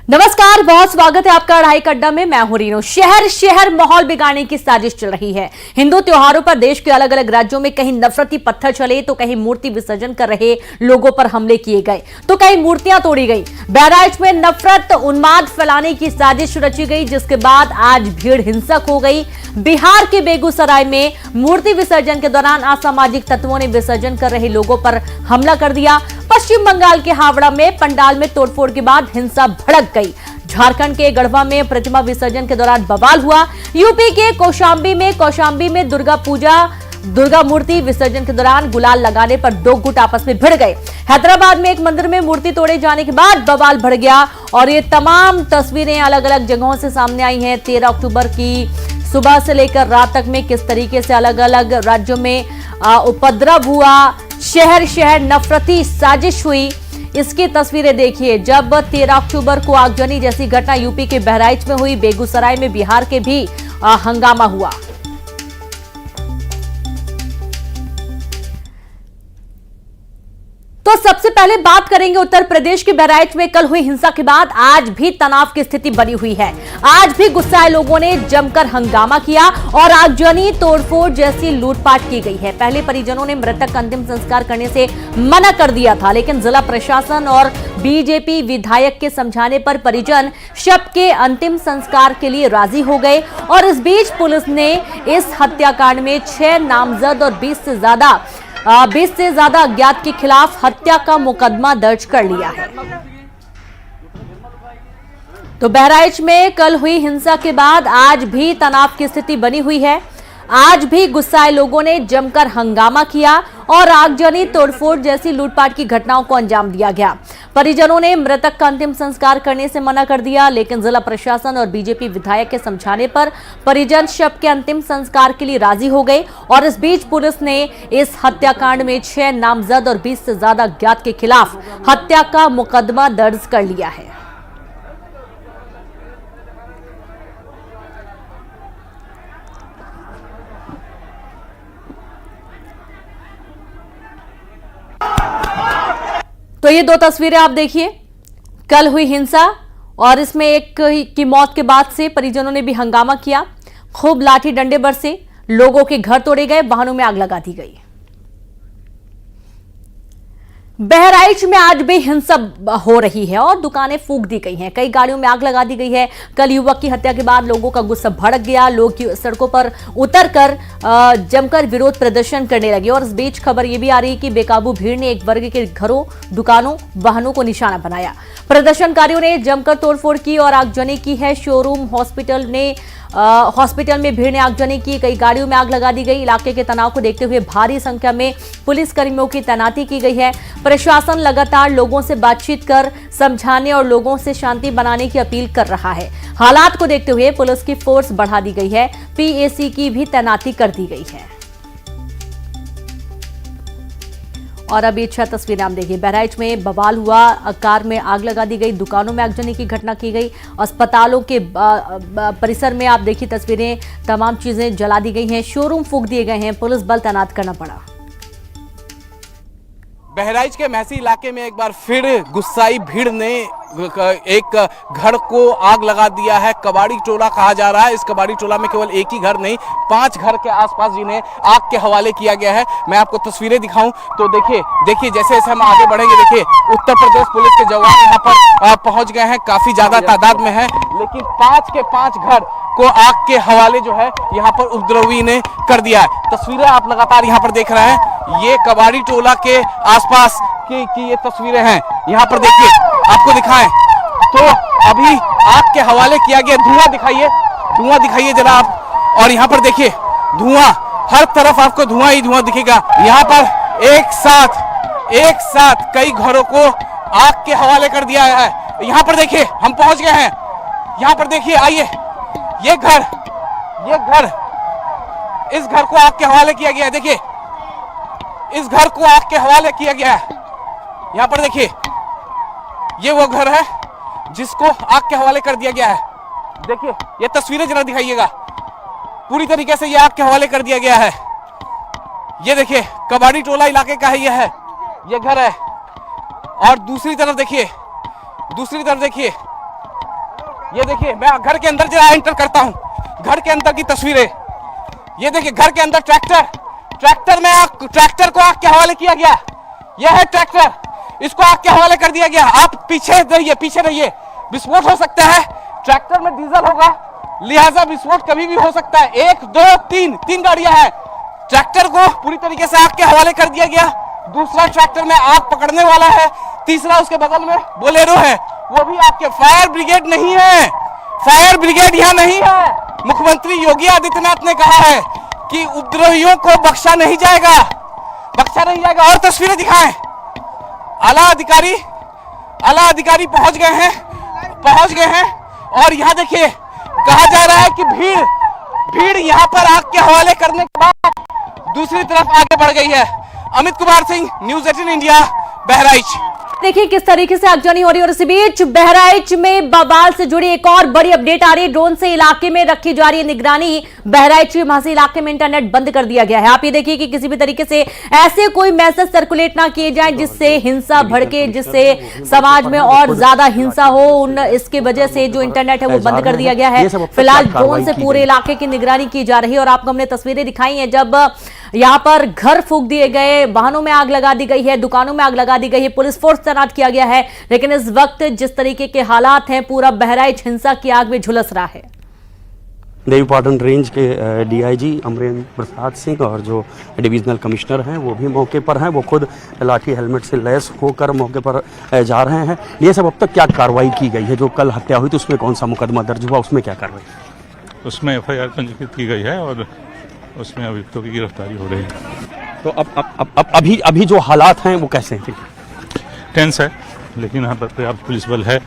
नमस्कार, बहुत स्वागत है आपका अढ़ाई अड्डा में। मैं हूं रीनो। शहर शहर माहौल बिगाड़ने की साजिश चल रही है। हिंदू त्योहारों पर देश के अलग अलग राज्यों में कहीं नफरती पत्थर चले तो कहीं मूर्ति विसर्जन कर रहे लोगों पर हमले किए गए तो कहीं मूर्तियां तोड़ी गई। बहराइच में नफरत उन्माद फैलाने की साजिश रची गई, जिसके बाद आज भीड़ हिंसक हो गई। बिहार के बेगूसराय में मूर्ति विसर्जन के दौरान असामाजिक तत्वों ने विसर्जन कर रहे लोगों पर हमला कर दिया। पश्चिम बंगाल के हावड़ा में पंडाल में तोड़फोड़ के बाद हिंसा भड़क गई। झारखंड के गढ़वा में प्रतिमा विसर्जन के दौरान बवाल हुआ। यूपी के कौशाम्बी में दुर्गा मूर्ति विसर्जन के दौरान गुलाल लगाने पर दो गुट आपस में भिड़ गए। हैदराबाद में एक मंदिर में मूर्ति तोड़े जाने के बाद बवाल भड़ गया और ये तमाम तस्वीरें अलग अलग जगहों से सामने आई हैं। 13 अक्टूबर की सुबह से लेकर रात तक में किस तरीके से अलग अलग राज्यों में उपद्रव हुआ, शहर शहर नफरती साजिश हुई, इसकी तस्वीरें देखिए। जब 13 अक्टूबर को आगजनी जैसी घटना यूपी के बहराइच में हुई, बेगूसराय में बिहार के भी हंगामा हुआ। तो सबसे पहले बात करेंगे उत्तर प्रदेश के बहराइच में कल हुई हिंसा के बाद आज भी तनाव की स्थिति बनी हुई है। आज भी गुस्साए लोगों ने जमकर हंगामा किया और आगजनी तोड़फोड़ जैसी लूटपाट की गई है। पहले परिजनों ने मृतक का अंतिम संस्कार करने से मना कर दिया था, लेकिन जिला प्रशासन और बीजेपी विधायक के समझाने पर परिजन शव के अंतिम संस्कार के लिए राजी हो गए। और इस बीच पुलिस ने इस हत्याकांड में 6 नामजद और 20 से ज्यादा अज्ञात के खिलाफ हत्या का मुकदमा दर्ज कर लिया है। तो बहराइच में कल हुई हिंसा के बाद आज भी तनाव की स्थिति बनी हुई है। आज भी गुस्साए लोगों ने जमकर हंगामा किया और आगजनी तोड़फोड़ जैसी लूटपाट की घटनाओं को अंजाम दिया गया। परिजनों ने मृतक का अंतिम संस्कार करने से मना कर दिया, लेकिन जिला प्रशासन और बीजेपी विधायक के समझाने पर परिजन शव के अंतिम संस्कार के लिए राजी हो गए। और इस बीच पुलिस ने इस हत्याकांड में 6 नामजद और 20 से ज्यादा अज्ञात के खिलाफ हत्या का मुकदमा दर्ज कर लिया है। तो ये दो तस्वीरें आप देखिए, कल हुई हिंसा और इसमें एक की मौत के बाद से परिजनों ने भी हंगामा किया। खूब लाठी डंडे बरसे, लोगों के घर तोड़े गए, वाहनों में आग लगा दी गई। बहराइच में आज भी हिंसा हो रही है और दुकानें फूंक दी गई हैं, कई गाड़ियों में आग लगा दी गई है। कल युवक की हत्या के बाद लोगों का गुस्सा भड़क गया, लोग सड़कों पर उतरकर जमकर विरोध प्रदर्शन करने लगे। और इस बीच खबर यह भी आ रही है कि बेकाबू भीड़ ने एक वर्ग के घरों, दुकानों, वाहनों को निशाना बनाया। प्रदर्शनकारियों ने जमकर तोड़फोड़ की और आगजनी की है। शोरूम, हॉस्पिटल में भीड़ ने आगजनी की, कई गाड़ियों में आग लगा दी गई। इलाके के तनाव को देखते हुए भारी संख्या में पुलिसकर्मियों की तैनाती की गई है। प्रशासन लगातार लोगों से बातचीत कर समझाने और लोगों से शांति बनाने की अपील कर रहा है। हालात को देखते हुए पुलिस की फोर्स बढ़ा दी गई है, पीएसी की भी तैनाती कर दी गई है। और अभी 6 तस्वीरें आप देखिए। बहराइच में बवाल हुआ, कार में आग लगा दी गई, दुकानों में आगजनी की घटना की गई, अस्पतालों के परिसर में आप देखिए तस्वीरें, तमाम चीजें जला दी गई हैं, शोरूम फूंक दिए गए हैं, पुलिस बल तैनात करना पड़ा। बहराइच के महसी इलाके में एक बार फिर गुस्साई भीड़ ने एक घर को आग लगा दिया है। कबाड़ी टोला कहा जा रहा है। इस कबाड़ी टोला में केवल एक ही घर नहीं, 5 घर के आसपास जिन्हें आग के हवाले किया गया है। मैं आपको तस्वीरें दिखाऊं तो देखिए जैसे जैसे हम आगे बढ़ेंगे, देखिए उत्तर प्रदेश पुलिस के जवान यहाँ पर पहुंच गए हैं, काफी ज्यादा तादाद में है, लेकिन 5 के 5 घर को आग के हवाले जो है यहाँ पर उपद्रवी ने कर दिया है। तस्वीरें आप लगातार यहाँ पर देख रहे हैं, ये कबाड़ी टोला के आसपास की ये तस्वीरें हैं। यहाँ पर देखिए, आपको दिखाएं तो अभी आग के हवाले किया गया। धुआं दिखाइए जरा आप। और यहाँ पर देखिए धुआं, हर तरफ आपको धुआं ही धुआं दिखेगा। यहाँ पर एक साथ कई घरों को आग के हवाले कर दिया है। यहाँ पर देखिए, हम पहुंच गए हैं। यहाँ पर देखिए, आइए, ये घर, इस घर को आग के हवाले किया गया है। देखिए, इस घर को आग के हवाले किया गया है। यहाँ पर देखिए, ये वो घर है जिसको आग के हवाले कर दिया गया है। देखिए, ये तस्वीरें जरा दिखाइएगा, पूरी तरीके से ये आग के हवाले कर दिया गया है। ये देखिए, कबाड़ी टोला इलाके का है, ये घर है। और दूसरी तरफ देखिए, ये देखिए, मैं घर के अंदर जरा एंटर करता हूँ, घर के अंदर की तस्वीरें। ये देखिए, घर के अंदर ट्रैक्टर में ट्रैक्टर को आग के हवाले किया गया। यह है ट्रैक्टर, इसको आग के हवाले कर दिया गया। आप पीछे रहिए, विस्फोट हो सकता है। ट्रैक्टर में डीजल होगा, लिहाजा विस्फोट कभी भी हो सकता है। 1 2 3 गाड़ियां हैं। ट्रैक्टर को पूरी तरीके से आग के हवाले कर दिया गया। दूसरा ट्रैक्टर में आग पकड़ने वाला है। तीसरा उसके बगल में बोलेरो है, वो भी आपके। फायर ब्रिगेड नहीं है, फायर ब्रिगेड यहाँ नहीं है। मुख्यमंत्री योगी आदित्यनाथ ने कहा है कि उपद्रवियों को बख्शा नहीं जाएगा। और तस्वीरें दिखाएं। आला अधिकारी पहुंच गए हैं और यहाँ देखिए, कहा जा रहा है कि भीड़ यहाँ पर आग के हवाले करने के बाद दूसरी तरफ आगे बढ़ गई है। Amit Kumar Singh, news 18 India, Bahraich. देखिए किस तरीके से आगजनी हो रही है और इसी बीच बहराइच में बवाल से जुड़ी एक और बड़ी अपडेट आ रही है। ड्रोन से इलाके में रखी जा रही है निगरानी। बहराइच के महासी इलाके में इंटरनेट बंद कर दिया गया है। आप ये देखिए कि किसी भी तरीके से ऐसे कोई मैसेज सर्कुलेट ना किए जाए जिससे हिंसा भड़के, जिससे समाज में और ज्यादा हिंसा हो। इसकी वजह से जो इंटरनेट है वो बंद कर दिया गया है। फिलहाल ड्रोन से पूरे इलाके की निगरानी की जा रही है और आपको हमने तस्वीरें दिखाई है जब यहाँ पर घर फूंक दिए गए, वाहनों में आग लगा दी गई है, दुकानों में आग लगा दी गई है, पुलिस फोर्स तैनात किया गया है। लेकिन इस वक्त जिस तरीके के हालात हैं, पूरा बहराइच हिंसा की आग में झुलस रहा है। देवीपाटन रेंज के डीआईजी अमरेंद्र प्रसाद सिंह और जो डिविजनल कमिश्नर हैं वो भी मौके पर हैं। वो खुद लाठी हेलमेट से लैस होकर मौके पर जा रहे हैं। ये सब अब तक क्या कार्रवाई की गई है? जो कल हत्या हुई थी उसमें कौन सा मुकदमा दर्ज हुआ, उसमें क्या कार्रवाई? उसमें FIR पंजीकृत की गई है और उसमें अभियुक्तों की गिरफ्तारी हो रही है। तो अब अभी जो हालात हैं वो कैसे हैं? टेंस है, लेकिन यहाँ पर पर्याप्त पुलिस बल है।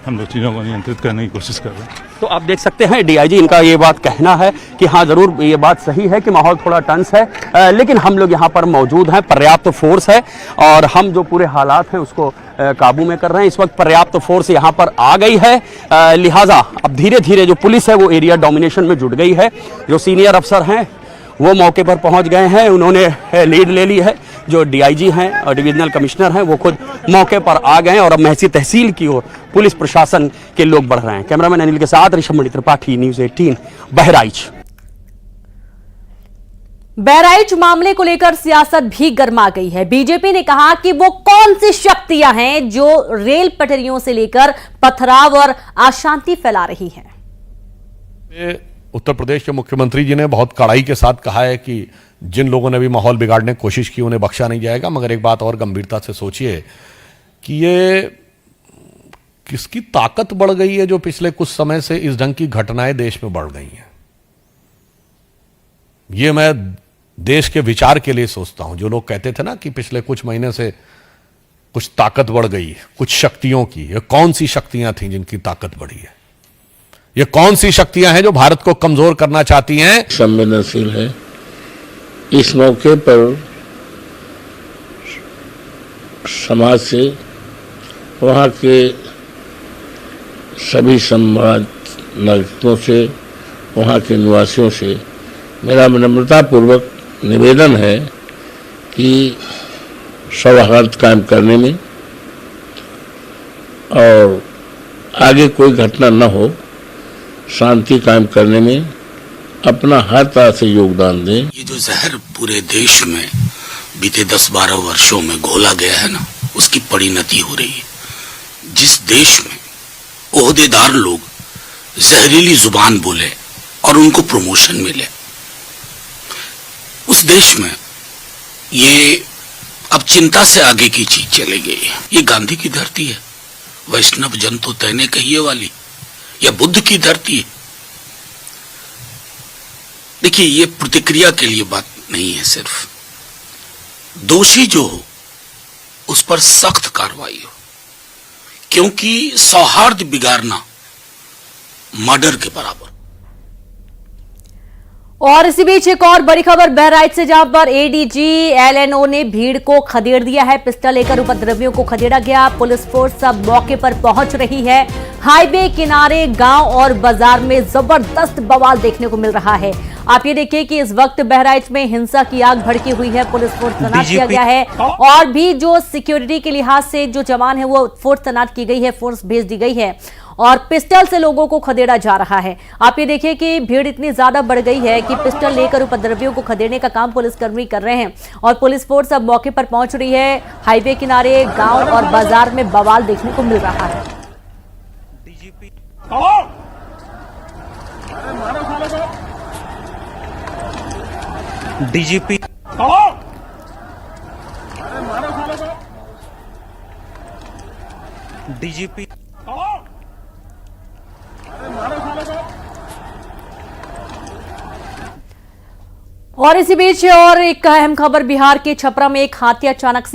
हम लोग चीज़ों को नियंत्रित करने की कोशिश कर रहे हैं। तो आप देख सकते हैं डीआईजी इनका ये बात कहना है कि हाँ ज़रूर ये बात सही है कि माहौल थोड़ा टेंस है, लेकिन हम लोग यहाँ पर मौजूद हैं, पर्याप्त फोर्स है और हम जो पूरे हालात हैं उसको काबू में कर रहे हैं। इस वक्त पर्याप्त फोर्स यहाँ पर आ गई है, लिहाजा अब धीरे धीरे जो पुलिस है वो एरिया डोमिनेशन में जुट गई है। जो सीनियर अफसर हैं वो मौके पर पहुंच गए हैं, उन्होंने लीड ले ली है। जो डीआईजी हैं और डिविजनल कमिश्नर हैं वो खुद मौके पर आ गए हैं और अब महसी तहसील की ओर पुलिस प्रशासन के लोग बढ़ रहे हैं। कैमरामैन अनिल के साथ ऋषभ त्रिपाठी, न्यूज़ 18 बहराइच। बहराइच मामले को लेकर सियासत भी गर्मा गई है। बीजेपी ने कहा कि वो कौन सी शक्तियां हैं जो रेल पटरियों से लेकर पथराव और अशांति फैला रही हैं। उत्तर प्रदेश के मुख्यमंत्री जी ने बहुत कड़ाई के साथ कहा है कि जिन लोगों ने भी माहौल बिगाड़ने की कोशिश की उन्हें बख्शा नहीं जाएगा। मगर एक बात और गंभीरता से सोचिए कि ये किसकी ताकत बढ़ गई है जो पिछले कुछ समय से इस ढंग की घटनाएं देश में बढ़ गई हैं। ये मैं देश के विचार के लिए सोचता हूं। जो लोग कहते थे ना कि पिछले कुछ महीने से कुछ ताकत बढ़ गई, कुछ शक्तियों की, ये कौन सी शक्तियां थी जिनकी ताकत बढ़ी है? ये कौन सी शक्तियां हैं जो भारत को कमजोर करना चाहती हैं? संवेदनशील है। इस मौके पर समाज से, वहाँ के सभी समाज नागरिकों से, वहाँ के निवासियों से मेरा विनम्रतापूर्वक निवेदन है कि सौहार्द कायम करने में और आगे कोई घटना न हो, शांति कायम करने में अपना हर तरह से योगदान दें। ये जो जहर पूरे देश में बीते 10-12 वर्षों में घोला गया है ना, उसकी परिणति हो रही है। जिस देश में ओहदेदार लोग जहरीली जुबान बोले और उनको प्रमोशन मिले, उस देश में ये अब चिंता से आगे की चीज चली गई है। ये गांधी की धरती है, वैष्णव जन तो तैने कहिए वाली, या बुद्ध की धरती है। देखिए, ये प्रतिक्रिया के लिए बात नहीं है, सिर्फ दोषी जो हो उस पर सख्त कार्रवाई हो, क्योंकि सौहार्द बिगाड़ना मर्डर के बराबर। और इसी बीच एक और बड़ी खबर बहराइच से, जहां पर एडीजी LNO ने भीड़ को खदेड़ दिया है। पिस्टल लेकर उपद्रवियों को खदेड़ा गया। पुलिस फोर्स अब मौके पर पहुंच रही है। हाईवे किनारे, गांव और बाजार में जबरदस्त बवाल देखने को मिल रहा है। आप ये देखिए कि इस वक्त बहराइच में हिंसा की आग भड़की हुई है। पुलिस फोर्स तैनात किया गया है और भी जो सिक्योरिटी के लिहाज से जो जवान है वो फोर्स तैनात की गई है, फोर्स भेज दी गई है। और पिस्टल से लोगों को खदेड़ा जा रहा है। आप ये देखिए कि भीड़ इतनी ज्यादा बढ़ गई है कि पिस्टल लेकर उपद्रवियों को खदेड़ने का काम पुलिसकर्मी कर रहे हैं और पुलिस फोर्स अब मौके पर पहुंच रही है। हाईवे किनारे, गांव और बाजार में बवाल देखने को मिल रहा है। डीजीपी डीजीपी और इसी बीच और एक अहम खबर, बिहार के छपरा में एक हाथी अचानक से